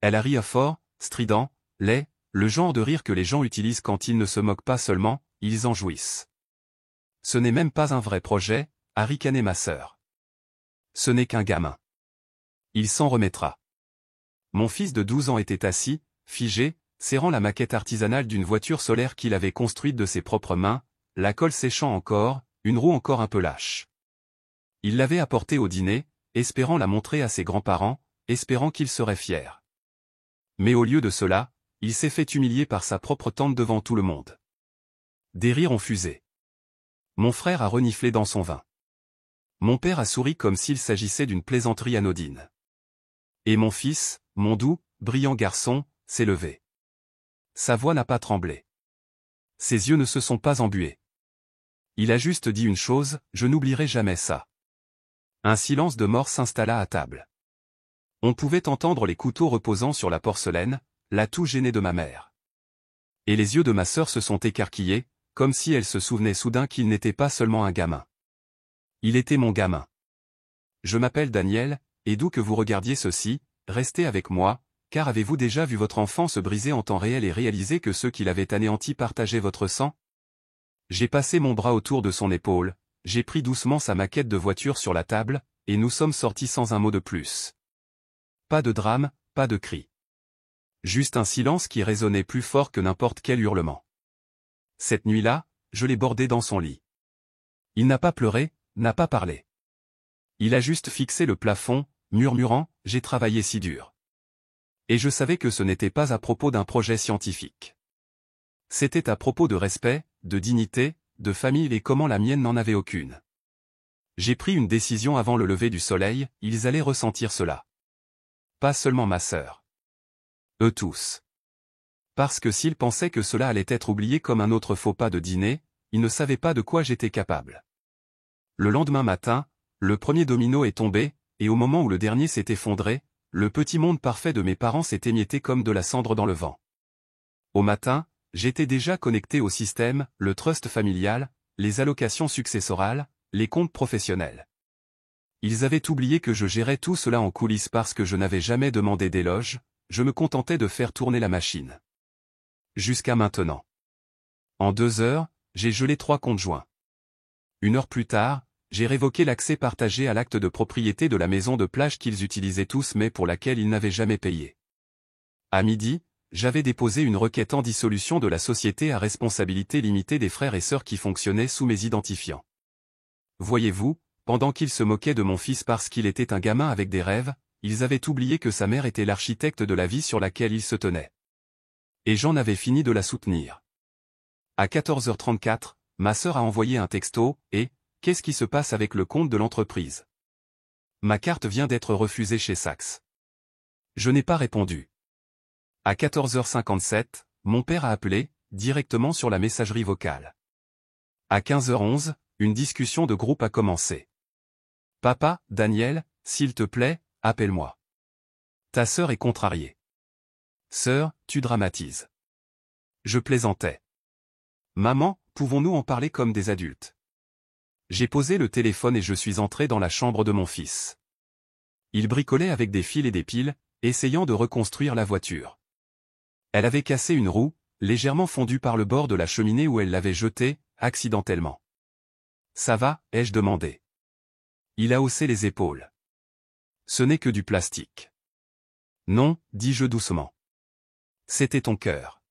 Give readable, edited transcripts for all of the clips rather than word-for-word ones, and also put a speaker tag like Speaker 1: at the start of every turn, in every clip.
Speaker 1: Elle a ri fort, strident, laid, le genre de rire que les gens utilisent quand ils ne se moquent pas seulement, ils en jouissent. Ce n'est même pas un vrai projet, a ricané ma sœur. Ce n'est qu'un gamin. Il s'en remettra. Mon fils de 12 ans était assis, figé, serrant la maquette artisanale d'une voiture solaire qu'il avait construite de ses propres mains, la colle séchant encore, une roue encore un peu lâche. Il l'avait apportée au dîner, espérant la montrer à ses grands-parents, espérant qu'ils seraient fiers. Mais au lieu de cela, il s'est fait humilier par sa propre tante devant tout le monde. Des rires ont fusé. Mon frère a reniflé dans son vin. Mon père a souri comme s'il s'agissait d'une plaisanterie anodine. Et mon fils, mon doux, brillant garçon, s'est levé. Sa voix n'a pas tremblé. Ses yeux ne se sont pas embués. Il a juste dit une chose, je n'oublierai jamais ça. Un silence de mort s'installa à table. On pouvait entendre les couteaux reposant sur la porcelaine, la toux gênée de ma mère. Et les yeux de ma sœur se sont écarquillés, comme si elle se souvenait soudain qu'il n'était pas seulement un gamin. Il était mon gamin. Je m'appelle Daniel, et d'où que vous regardiez ceci, restez avec moi, car avez-vous déjà vu votre enfant se briser en temps réel et réaliser que ceux qui l'avaient anéanti partageaient votre sang? J'ai passé mon bras autour de son épaule, j'ai pris doucement sa maquette de voiture sur la table, et nous sommes sortis sans un mot de plus. Pas de drame, pas de cri. Juste un silence qui résonnait plus fort que n'importe quel hurlement. Cette nuit-là, je l'ai bordé dans son lit. Il n'a pas pleuré, n'a pas parlé. Il a juste fixé le plafond, murmurant « J'ai travaillé si dur ». Et je savais que ce n'était pas à propos d'un projet scientifique. C'était à propos de respect, de dignité, de famille et comment la mienne n'en avait aucune. J'ai pris une décision avant le lever du soleil, ils allaient ressentir cela. Pas seulement ma sœur. Eux tous. Parce que s'ils pensaient que cela allait être oublié comme un autre faux pas de dîner, ils ne savaient pas de quoi j'étais capable. Le lendemain matin, le premier domino est tombé, et au moment où le dernier s'est effondré, le petit monde parfait de mes parents s'est émietté comme de la cendre dans le vent. Au matin, j'étais déjà connecté au système, le trust familial, les allocations successorales, les comptes professionnels. Ils avaient oublié que je gérais tout cela en coulisses parce que je n'avais jamais demandé d'éloge, je me contentais de faire tourner la machine. Jusqu'à maintenant. En 2 heures, j'ai gelé 3 comptes joints. 1 heure plus tard, j'ai révoqué l'accès partagé à l'acte de propriété de la maison de plage qu'ils utilisaient tous mais pour laquelle ils n'avaient jamais payé. À midi, j'avais déposé une requête en dissolution de la société à responsabilité limitée des frères et sœurs qui fonctionnait sous mes identifiants. Voyez-vous, pendant qu'ils se moquaient de mon fils parce qu'il était un gamin avec des rêves, ils avaient oublié que sa mère était l'architecte de la vie sur laquelle il se tenait. Et j'en avais fini de la soutenir. À 14h34, ma sœur a envoyé un texto, et « Qu'est-ce qui se passe avec le compte de l'entreprise ?» Ma carte vient d'être refusée chez Saks. Je n'ai pas répondu. À 14h57, mon père a appelé, directement sur la messagerie vocale. À 15h11, une discussion de groupe a commencé. « Papa, Daniel, s'il te plaît, appelle-moi. Ta sœur est contrariée. »« Sœur, tu dramatises. » Je plaisantais. « Maman, pouvons-nous en parler comme des adultes ?» J'ai posé le téléphone et je suis entré dans la chambre de mon fils. Il bricolait avec des fils et des piles, essayant de reconstruire la voiture. Elle avait cassé une roue, légèrement fondue par le bord de la cheminée où elle l'avait jetée, accidentellement. « Ça va ?» ai-je demandé. Il a haussé les épaules. « Ce n'est que du plastique. »« Non, dis-je doucement. C'était ton cœur. »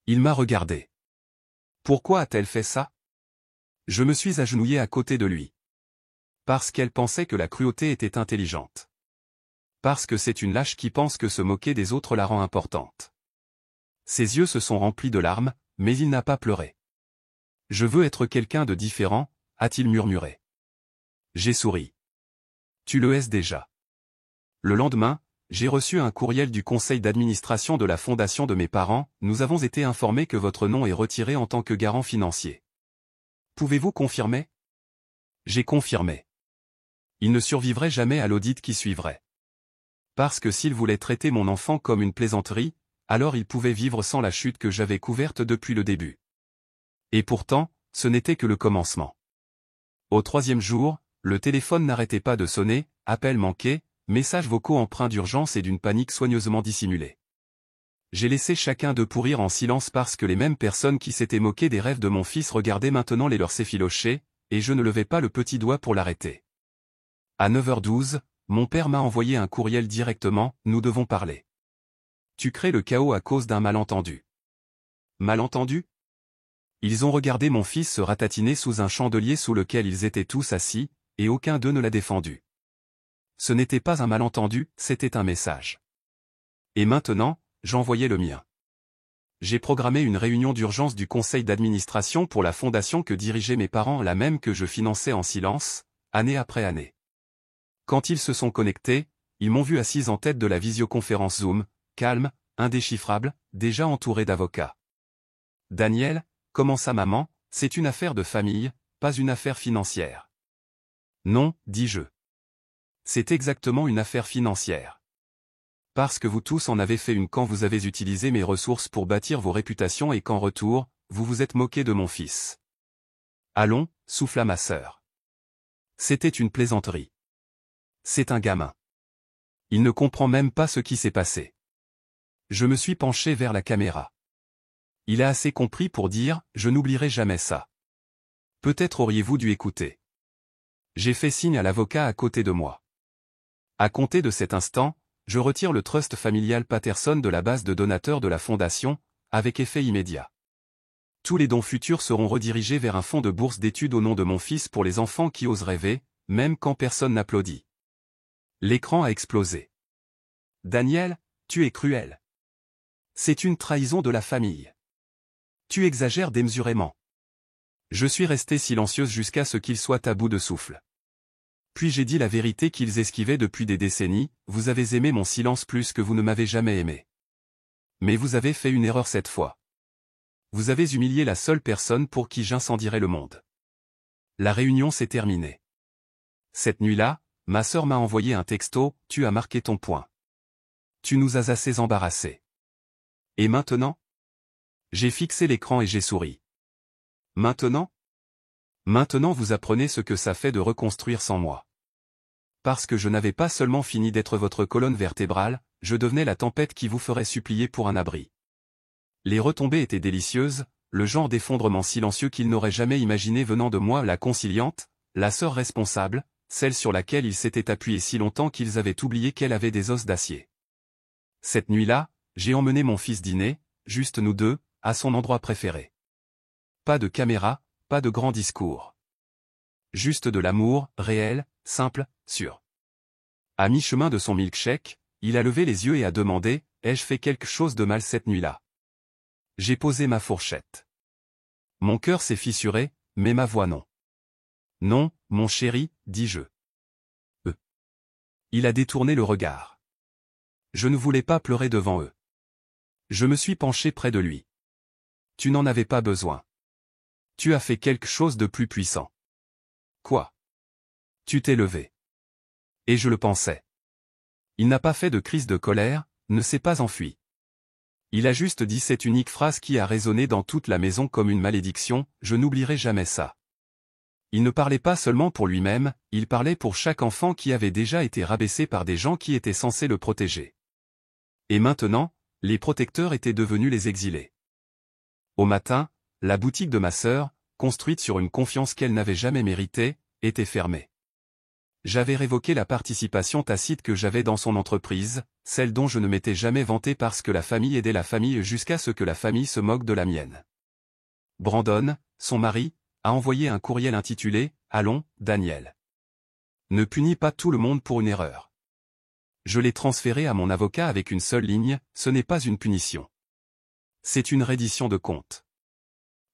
Speaker 1: Il m'a regardé. « Pourquoi a-t-elle fait ça ?» Je me suis agenouillé à côté de lui. Parce qu'elle pensait que la cruauté était intelligente. Parce que c'est une lâche qui pense que se moquer des autres la rend importante. Ses yeux se sont remplis de larmes, mais il n'a pas pleuré. « Je veux être quelqu'un de différent », a-t-il murmuré. J'ai souri. « Tu le es déjà. » Le lendemain, j'ai reçu un courriel du conseil d'administration de la fondation de mes parents, « Nous avons été informés que votre nom est retiré en tant que garant financier. Pouvez-vous confirmer ?» J'ai confirmé. Il ne survivrait jamais à l'audit qui suivrait. Parce que s'il voulait traiter mon enfant comme une plaisanterie, alors il pouvait vivre sans la chute que j'avais couverte depuis le début. Et pourtant, ce n'était que le commencement. Au 3e jour, le téléphone n'arrêtait pas de sonner, appel manqué, Messages vocaux empreints d'urgence et d'une panique soigneusement dissimulée. J'ai laissé chacun d'eux pourrir en silence parce que les mêmes personnes qui s'étaient moquées des rêves de mon fils regardaient maintenant les leurs s'effilocher, et je ne levais pas le petit doigt pour l'arrêter. À 9h12, mon père m'a envoyé un courriel directement, nous devons parler. Tu crées le chaos à cause d'un malentendu. Malentendu? Ils ont regardé mon fils se ratatiner sous un chandelier sous lequel ils étaient tous assis, et aucun d'eux ne l'a défendu. Ce n'était pas un malentendu, c'était un message. Et maintenant, j'envoyais le mien. J'ai programmé une réunion d'urgence du conseil d'administration pour la fondation que dirigeaient mes parents, la même que je finançais en silence, année après année. Quand ils se sont connectés, ils m'ont vu assise en tête de la visioconférence Zoom, calme, indéchiffrable, déjà entouré d'avocats. Daniel, commença maman, c'est une affaire de famille, pas une affaire financière. Non, dis-je. C'est exactement une affaire financière. Parce que vous tous en avez fait une quand vous avez utilisé mes ressources pour bâtir vos réputations et qu'en retour, vous vous êtes moqué de mon fils. Allons, souffla ma sœur. C'était une plaisanterie. C'est un gamin. Il ne comprend même pas ce qui s'est passé. Je me suis penché vers la caméra. Il a assez compris pour dire « Je n'oublierai jamais ça ». Peut-être auriez-vous dû écouter. J'ai fait signe à l'avocat à côté de moi. À compter de cet instant, je retire le trust familial Patterson de la base de donateurs de la fondation, avec effet immédiat. Tous les dons futurs seront redirigés vers un fonds de bourse d'études au nom de mon fils pour les enfants qui osent rêver, même quand personne n'applaudit. L'écran a explosé. Daniel, tu es cruel. C'est une trahison de la famille. Tu exagères démesurément. Je suis restée silencieuse jusqu'à ce qu'ils soient à bout de souffle. Puis j'ai dit la vérité qu'ils esquivaient depuis des décennies, vous avez aimé mon silence plus que vous ne m'avez jamais aimé. Mais vous avez fait une erreur cette fois. Vous avez humilié la seule personne pour qui j'incendierais le monde. La réunion s'est terminée. Cette nuit-là, ma sœur m'a envoyé un texto, tu as marqué ton point. Tu nous as assez embarrassés. Et maintenant? J'ai fixé l'écran et j'ai souri. Maintenant? Maintenant vous apprenez ce que ça fait de reconstruire sans moi. Parce que je n'avais pas seulement fini d'être votre colonne vertébrale, je devenais la tempête qui vous ferait supplier pour un abri. Les retombées étaient délicieuses, le genre d'effondrement silencieux qu'ils n'auraient jamais imaginé venant de moi, la conciliante, la sœur responsable, celle sur laquelle ils s'étaient appuyés si longtemps qu'ils avaient oublié qu'elle avait des os d'acier. Cette nuit-là, j'ai emmené mon fils dîner, juste nous deux, à son endroit préféré. Pas de caméra, pas de grands discours. Juste de l'amour, réel, simple, sûr. À mi-chemin de son milkshake, il a levé les yeux et a demandé, ai-je fait quelque chose de mal cette nuit-là? J'ai posé ma fourchette. Mon cœur s'est fissuré, mais ma voix non. Non, mon chéri, dis-je. Il a détourné le regard. Je ne voulais pas pleurer devant eux. Je me suis penché près de lui. Tu n'en avais pas besoin. Tu as fait quelque chose de plus puissant. Quoi? Tu t'es levé. Et je le pensais. Il n'a pas fait de crise de colère, ne s'est pas enfui. Il a juste dit cette unique phrase qui a résonné dans toute la maison comme une malédiction, je n'oublierai jamais ça. Il ne parlait pas seulement pour lui-même, il parlait pour chaque enfant qui avait déjà été rabaissé par des gens qui étaient censés le protéger. Et maintenant, les protecteurs étaient devenus les exilés. Au matin, la boutique de ma sœur, construite sur une confiance qu'elle n'avait jamais méritée, était fermée. J'avais révoqué la participation tacite que j'avais dans son entreprise, celle dont je ne m'étais jamais vanté parce que la famille aidait la famille jusqu'à ce que la famille se moque de la mienne. Brandon, son mari, a envoyé un courriel intitulé « Allons, Daniel. Ne punis pas tout le monde pour une erreur. » Je l'ai transféré à mon avocat avec une seule ligne, ce n'est pas une punition. C'est une reddition de compte.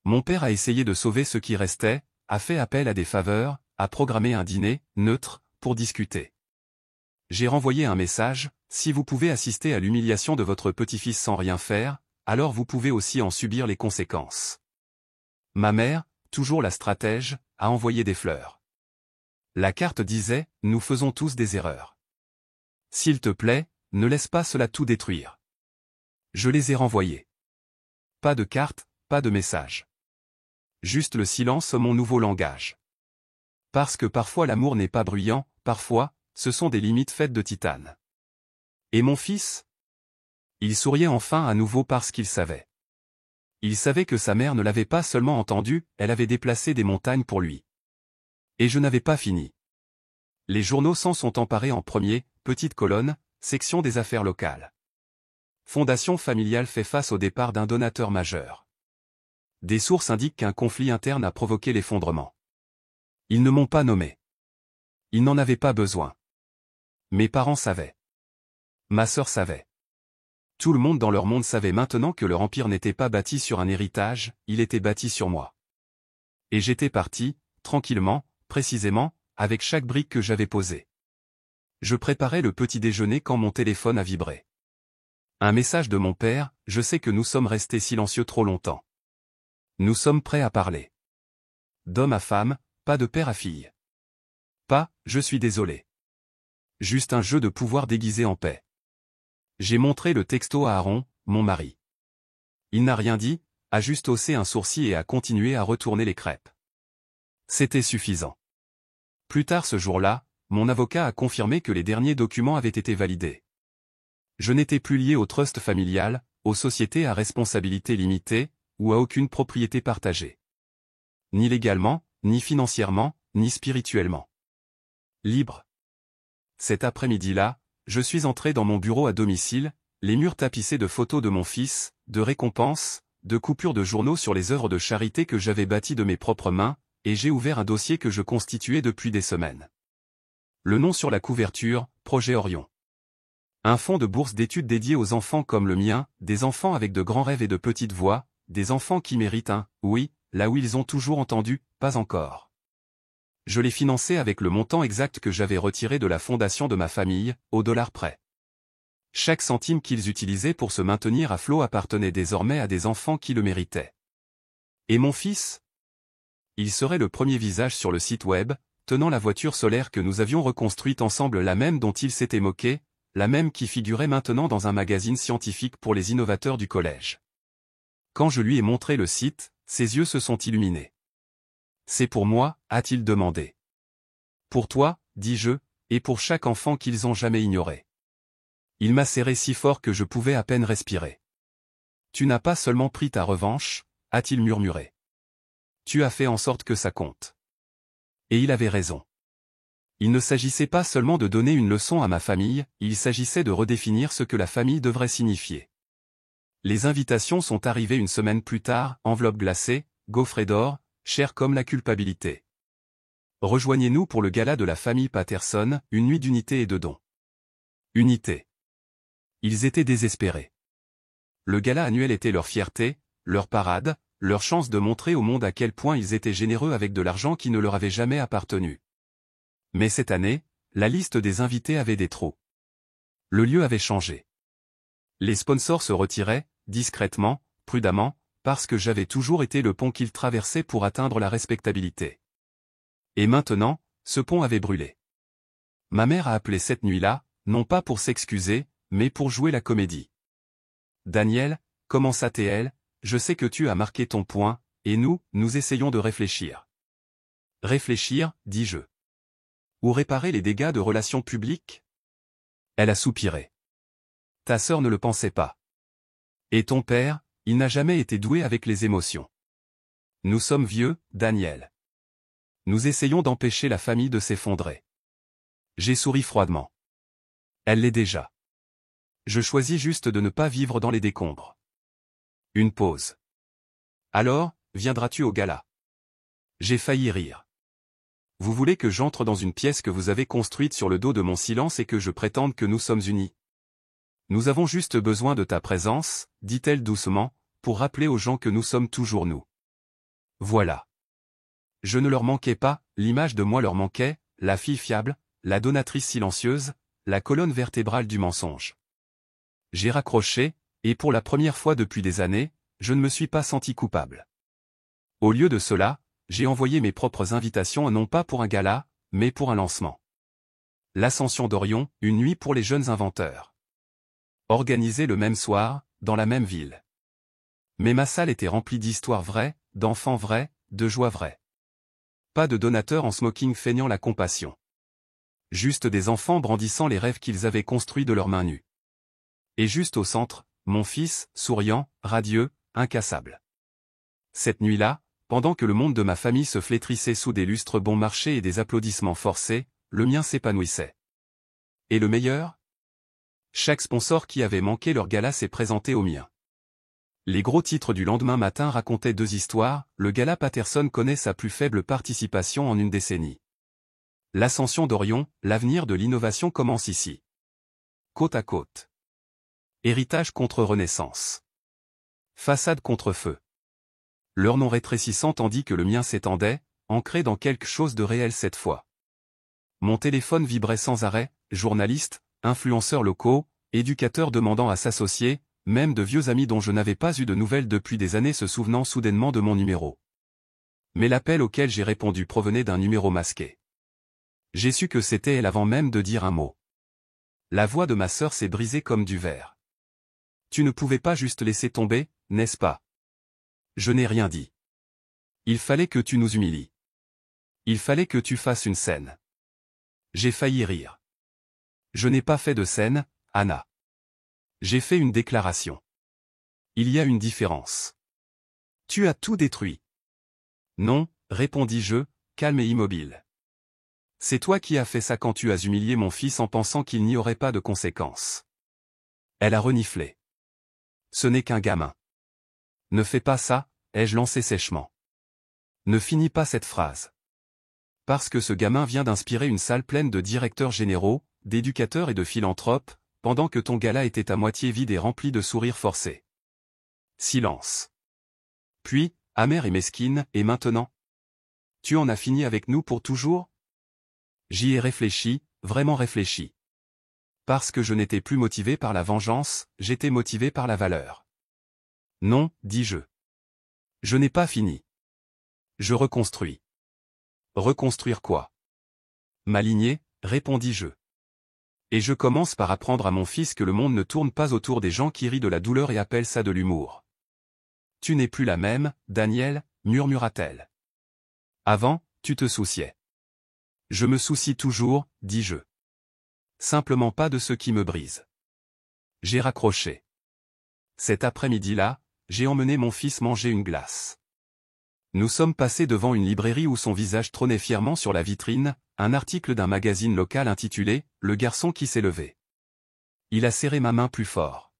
Speaker 1: Mon père a essayé de sauver ce qui restait, a fait appel à des faveurs, a programmé un dîner, neutre, pour discuter. J'ai renvoyé un message, si vous pouvez assister à l'humiliation de votre petit-fils sans rien faire, alors vous pouvez aussi en subir les conséquences. Ma mère, toujours la stratège, a envoyé des fleurs. La carte disait, nous faisons tous des erreurs. S'il te plaît, ne laisse pas cela tout détruire. Je les ai renvoyées. Pas de carte, pas de message. Juste le silence, mon nouveau langage. Parce que parfois l'amour n'est pas bruyant, parfois, ce sont des limites faites de titane. Et mon fils? Il souriait enfin à nouveau parce qu'il savait. Il savait que sa mère ne l'avait pas seulement entendu, elle avait déplacé des montagnes pour lui. Et je n'avais pas fini. Les journaux s'en sont emparés en premier, petite colonne, section des affaires locales. Fondation familiale fait face au départ d'un donateur majeur. Des sources indiquent qu'un conflit interne a provoqué l'effondrement. Ils ne m'ont pas nommé. Ils n'en avaient pas besoin. Mes parents savaient. Ma sœur savait. Tout le monde dans leur monde savait maintenant que leur empire n'était pas bâti sur un héritage, il était bâti sur moi. Et j'étais parti, tranquillement, précisément, avec chaque brique que j'avais posée. Je préparais le petit déjeuner quand mon téléphone a vibré. Un message de mon père, je sais que nous sommes restés silencieux trop longtemps. Nous sommes prêts à parler. D'homme à femme, pas de père à fille. Pas, je suis désolé. Juste un jeu de pouvoir déguisé en paix. J'ai montré le texto à Aaron, mon mari. Il n'a rien dit, a juste haussé un sourcil et a continué à retourner les crêpes. C'était suffisant. Plus tard ce jour-là, mon avocat a confirmé que les derniers documents avaient été validés. Je n'étais plus lié au trust familial, aux sociétés à responsabilité limitée, ou à aucune propriété partagée. Ni légalement, ni financièrement, ni spirituellement. Libre. Cet après-midi-là, je suis entré dans mon bureau à domicile, les murs tapissés de photos de mon fils, de récompenses, de coupures de journaux sur les œuvres de charité que j'avais bâties de mes propres mains, et j'ai ouvert un dossier que je constituais depuis des semaines. Le nom sur la couverture, Projet Orion. Un fonds de bourse d'études dédié aux enfants comme le mien, des enfants avec de grands rêves et de petites voix, des enfants qui méritent un « oui », là où ils ont toujours entendu « pas encore ». Je l'ai financé avec le montant exact que j'avais retiré de la fondation de ma famille, au dollar près. Chaque centime qu'ils utilisaient pour se maintenir à flot appartenait désormais à des enfants qui le méritaient. Et mon fils? Il serait le premier visage sur le site web, tenant la voiture solaire que nous avions reconstruite ensemble, la même dont il s'était moqué, la même qui figurait maintenant dans un magazine scientifique pour les innovateurs du collège. Quand je lui ai montré le site, ses yeux se sont illuminés. « C'est pour moi » a-t-il demandé. « Pour toi » dis-je, et pour chaque enfant qu'ils ont jamais ignoré. Il m'a serré si fort que je pouvais à peine respirer. « Tu n'as pas seulement pris ta revanche » a-t-il murmuré. « Tu as fait en sorte que ça compte. » Et il avait raison. Il ne s'agissait pas seulement de donner une leçon à ma famille, il s'agissait de redéfinir ce que la famille devrait signifier. Les invitations sont arrivées une semaine plus tard, enveloppe glacée, gaufret d'or, cher comme la culpabilité. Rejoignez-nous pour le gala de la famille Patterson, une nuit d'unité et de dons. Unité. Ils étaient désespérés. Le gala annuel était leur fierté, leur parade, leur chance de montrer au monde à quel point ils étaient généreux avec de l'argent qui ne leur avait jamais appartenu. Mais cette année, la liste des invités avait des trous. Le lieu avait changé. Les sponsors se retiraient, discrètement, prudemment, parce que j'avais toujours été le pont qu'ils traversaient pour atteindre la respectabilité. Et maintenant, ce pont avait brûlé. Ma mère a appelé cette nuit-là, non pas pour s'excuser, mais pour jouer la comédie. « Daniel, commença-t-elle, je sais que tu as marqué ton point, et nous essayons de réfléchir. » « Réfléchir, dis-je. Ou réparer les dégâts de relations publiques ?» Elle a soupiré. « Ta sœur ne le pensait pas. Et ton père, il n'a jamais été doué avec les émotions. Nous sommes vieux, Daniel. Nous essayons d'empêcher la famille de s'effondrer. » J'ai souri froidement. Elle l'est déjà. Je choisis juste de ne pas vivre dans les décombres. Une pause. Alors, viendras-tu au gala? J'ai failli rire. Vous voulez que j'entre dans une pièce que vous avez construite sur le dos de mon silence et que je prétende que nous sommes unis? Nous avons juste besoin de ta présence, dit-elle doucement, pour rappeler aux gens que nous sommes toujours nous. Voilà. Je ne leur manquais pas, l'image de moi leur manquait, la fille fiable, la donatrice silencieuse, la colonne vertébrale du mensonge. J'ai raccroché, et pour la première fois depuis des années, je ne me suis pas senti coupable. Au lieu de cela, j'ai envoyé mes propres invitations non pas pour un gala, mais pour un lancement. L'Ascension d'Orion, une nuit pour les jeunes inventeurs. Organisée le même soir, dans la même ville. Mais ma salle était remplie d'histoires vraies, d'enfants vrais, de joie vraie. Pas de donateurs en smoking feignant la compassion. Juste des enfants brandissant les rêves qu'ils avaient construits de leurs mains nues. Et juste au centre, mon fils, souriant, radieux, incassable. Cette nuit-là, pendant que le monde de ma famille se flétrissait sous des lustres bon marché et des applaudissements forcés, le mien s'épanouissait. Et le meilleur? Chaque sponsor qui avait manqué leur gala s'est présenté au mien. Les gros titres du lendemain matin racontaient deux histoires, le gala Patterson connaît sa plus faible participation en une décennie. L'ascension d'Orion, l'avenir de l'innovation commence ici. Côte à côte. Héritage contre renaissance. Façade contre feu. Leur nom rétrécissant tandis que le mien s'étendait, ancré dans quelque chose de réel cette fois. Mon téléphone vibrait sans arrêt, journalistes, influenceurs locaux, éducateurs demandant à s'associer, même de vieux amis dont je n'avais pas eu de nouvelles depuis des années se souvenant soudainement de mon numéro. Mais l'appel auquel j'ai répondu provenait d'un numéro masqué. J'ai su que c'était elle avant même de dire un mot. La voix de ma sœur s'est brisée comme du verre. Tu ne pouvais pas juste laisser tomber, n'est-ce pas? Je n'ai rien dit. Il fallait que tu nous humilies. Il fallait que tu fasses une scène. J'ai failli rire. Je n'ai pas fait de scène, Anna. J'ai fait une déclaration. Il y a une différence. Tu as tout détruit. Non, répondis-je, calme et immobile. C'est toi qui as fait ça quand tu as humilié mon fils en pensant qu'il n'y aurait pas de conséquences. Elle a reniflé. Ce n'est qu'un gamin. Ne fais pas ça, ai-je lancé sèchement. Ne finis pas cette phrase. Parce que ce gamin vient d'inspirer une salle pleine de directeurs généraux, d'éducateurs et de philanthropes, pendant que ton gala était à moitié vide et rempli de sourires forcés. Silence. Puis, amère et mesquine, et maintenant? Tu en as fini avec nous pour toujours? J'y ai réfléchi, vraiment réfléchi. Parce que je n'étais plus motivé par la vengeance, j'étais motivé par la valeur. Non, dis-je. Je n'ai pas fini. Je reconstruis. Reconstruire quoi? Ma lignée, répondis-je. Et je commence par apprendre à mon fils que le monde ne tourne pas autour des gens qui rient de la douleur et appellent ça de l'humour. Tu n'es plus la même, Daniel, murmura-t-elle. Avant, tu te souciais. Je me soucie toujours, dis-je. Simplement pas de ce qui me brise. J'ai raccroché. Cet après-midi-là, j'ai emmené mon fils manger une glace. Nous sommes passés devant une librairie où son visage trônait fièrement sur la vitrine, un article d'un magazine local intitulé « Le garçon qui s'est levé ». Il a serré ma main plus fort.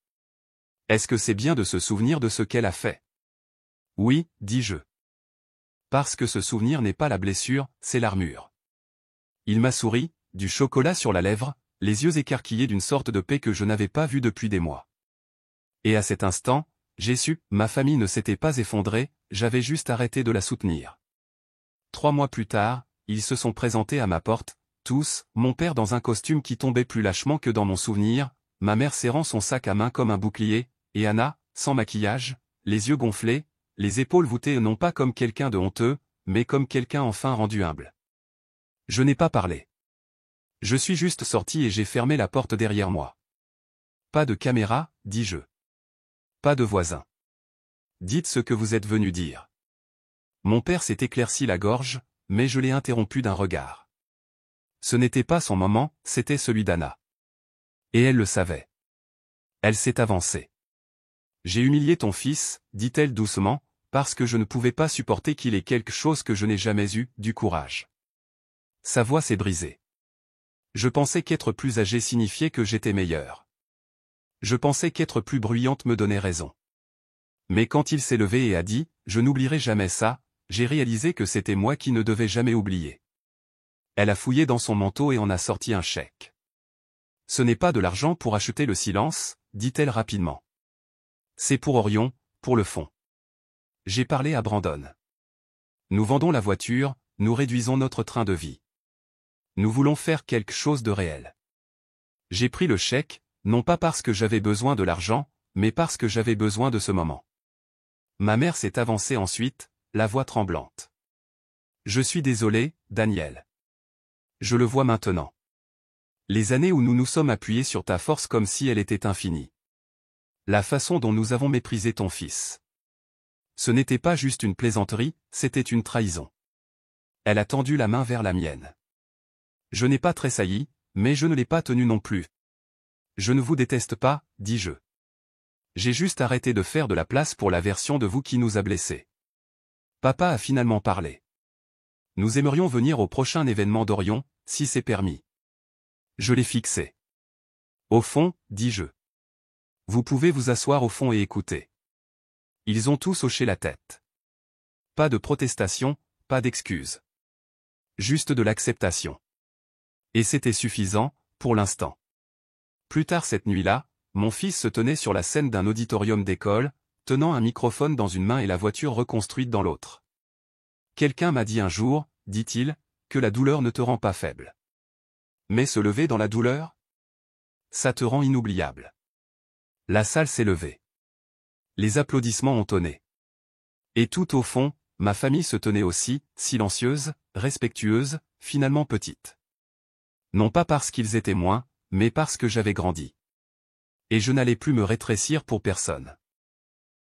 Speaker 1: Est-ce que c'est bien de se souvenir de ce qu'elle a fait? Oui, dis-je. Parce que ce souvenir n'est pas la blessure, c'est l'armure. Il m'a souri, du chocolat sur la lèvre, les yeux écarquillés d'une sorte de paix que je n'avais pas vue depuis des mois. Et à cet instant, j'ai su, ma famille ne s'était pas effondrée, j'avais juste arrêté de la soutenir. 3 mois plus tard, ils se sont présentés à ma porte, tous, mon père dans un costume qui tombait plus lâchement que dans mon souvenir, ma mère serrant son sac à main comme un bouclier, et Anna, sans maquillage, les yeux gonflés, les épaules voûtées non pas comme quelqu'un de honteux, mais comme quelqu'un enfin rendu humble. Je n'ai pas parlé. Je suis juste sorti et j'ai fermé la porte derrière moi. Pas de caméra, dis-je. Pas de voisins. Dites ce que vous êtes venu dire. Mon père s'est éclairci la gorge, mais je l'ai interrompu d'un regard. Ce n'était pas son moment, c'était celui d'Anna. Et elle le savait. Elle s'est avancée. J'ai humilié ton fils, dit-elle doucement, parce que je ne pouvais pas supporter qu'il ait quelque chose que je n'ai jamais eu, du courage. Sa voix s'est brisée. Je pensais qu'être plus âgé signifiait que j'étais meilleur. Je pensais qu'être plus bruyante me donnait raison. Mais quand il s'est levé et a dit « Je n'oublierai jamais ça », j'ai réalisé que c'était moi qui ne devais jamais oublier. Elle a fouillé dans son manteau et en a sorti un chèque. « Ce n'est pas de l'argent pour acheter le silence », dit-elle rapidement. « C'est pour Orion, pour le fond. » J'ai parlé à Brandon. Nous vendons la voiture, nous réduisons notre train de vie. Nous voulons faire quelque chose de réel. J'ai pris le chèque, non pas parce que j'avais besoin de l'argent, mais parce que j'avais besoin de ce moment. Ma mère s'est avancée ensuite, la voix tremblante. Je suis désolé, Daniel. Je le vois maintenant. Les années où nous nous sommes appuyés sur ta force comme si elle était infinie. La façon dont nous avons méprisé ton fils. Ce n'était pas juste une plaisanterie, c'était une trahison. Elle a tendu la main vers la mienne. Je n'ai pas tressailli, mais je ne l'ai pas tenu non plus. Je ne vous déteste pas, dis-je. J'ai juste arrêté de faire de la place pour la version de vous qui nous a blessés. Papa a finalement parlé. Nous aimerions venir au prochain événement d'Orion, si c'est permis. Je l'ai fixé. Au fond, dis-je. Vous pouvez vous asseoir au fond et écouter. Ils ont tous hoché la tête. Pas de protestation, pas d'excuses. Juste de l'acceptation. Et c'était suffisant, pour l'instant. Plus tard cette nuit-là, mon fils se tenait sur la scène d'un auditorium d'école, tenant un microphone dans une main et la voiture reconstruite dans l'autre. Quelqu'un m'a dit un jour, dit-il, que la douleur ne te rend pas faible. Mais se lever dans la douleur? Ça te rend inoubliable. La salle s'est levée. Les applaudissements ont tonné. Et tout au fond, ma famille se tenait aussi, silencieuse, respectueuse, finalement petite. Non pas parce qu'ils étaient moins, mais parce que j'avais grandi. Et je n'allais plus me rétrécir pour personne.